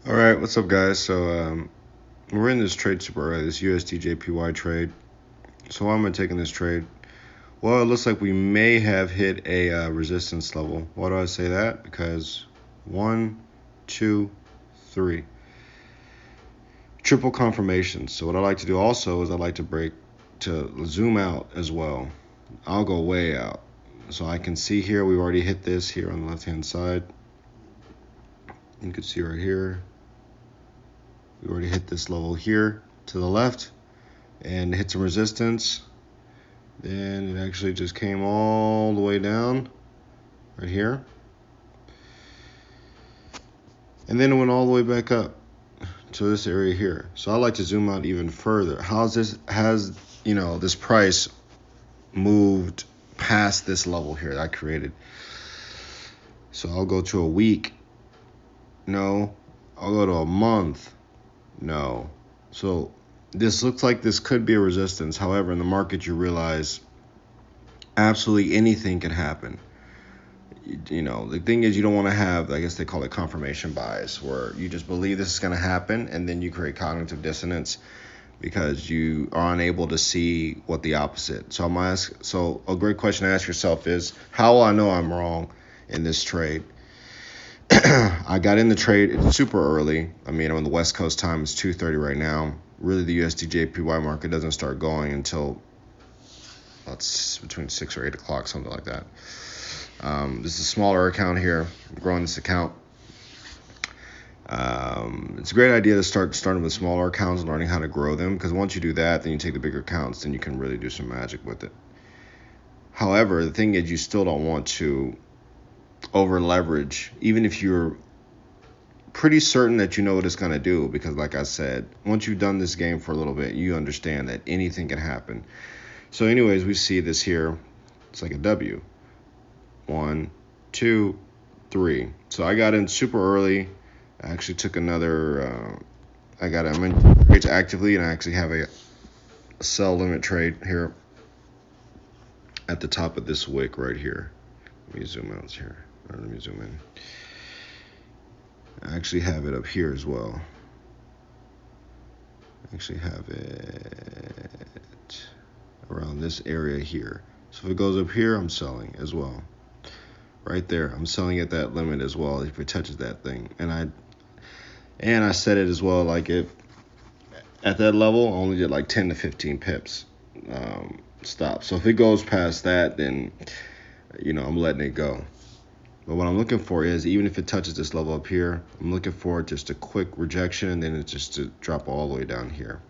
All right, what's up, guys? So we're in this trade super early, this USD JPY trade. So why am I taking this trade? Well, it looks like we may have hit a resistance level. Why do I say that? Because 1, 2, 3, triple confirmation. So what I like to do also is I like to zoom out as well. I'll go way out. So I can see here we already hit this here on the left-hand side. You can see right here. We already hit this level here to the left and hit some resistance. Then it actually just came all the way down right here. And then it went all the way back up to this area here. So I like to zoom out even further. Has this price moved past this level here that I created? So I'll go to a week. No. I'll go to a month. No. So this looks like this could be a resistance. However, in the market, you realize absolutely anything can happen. The thing is, you don't want to have, I guess they call it confirmation bias, where you just believe this is going to happen and then you create cognitive dissonance because you are unable to see what the opposite. So a great question to ask yourself is, how will I know I'm wrong in this trade? I got in the trade super early. I mean, I'm on the West Coast time. It's 2:30 right now. Really, the USD JPY market doesn't start going until it's between 6 or 8 o'clock, something like that. This is a smaller account here. I'm growing this account. It's a great idea to starting with smaller accounts and learning how to grow them, because once you do that, then you take the bigger accounts, then you can really do some magic with it. However, the thing is, you still don't want to over leverage, even if you're pretty certain that you know what it's going to do, because like I said, once you've done this game for a little bit, you understand that anything can happen. So anyways, we see this here. It's like a W. 1, 2, 3. So I got in super early. I actually took another I'm in trades actively, and I actually have a sell limit trade here at the top of this wick right here. Let me zoom out here. Let me zoom in. I actually have it up here as well. I actually have it around this area here. So if it goes up here, I'm selling as well. Right there, I'm selling at that limit as well if it touches that thing. And I said it as well, like if at that level, I only did like 10 to 15 pips stop. So if it goes past that, then I'm letting it go. But what I'm looking for is, even if it touches this level up here, I'm looking for just a quick rejection, and then it's just to drop all the way down here.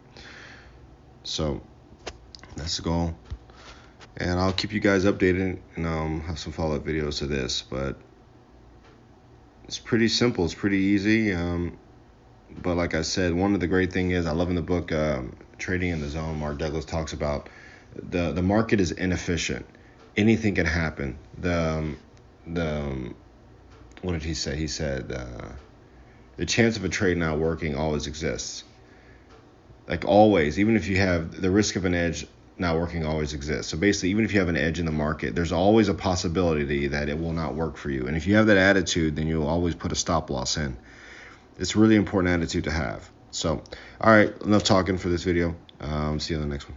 So that's the goal. And I'll keep you guys updated, and have some follow-up videos to this. But it's pretty simple. It's pretty easy. But like I said, one of the great thing is, I love in the book Trading in the Zone, Mark Douglas talks about the market is inefficient. Anything can happen. What did he say? He said the chance of a trade not working always exists. Like always, even if you have the risk of an edge not working always exists. So basically, even if you have an edge in the market, there's always a possibility that it will not work for you. And if you have that attitude, then you'll always put a stop loss in. It's a really important attitude to have. So, all right, enough talking for this video. See you in the next one.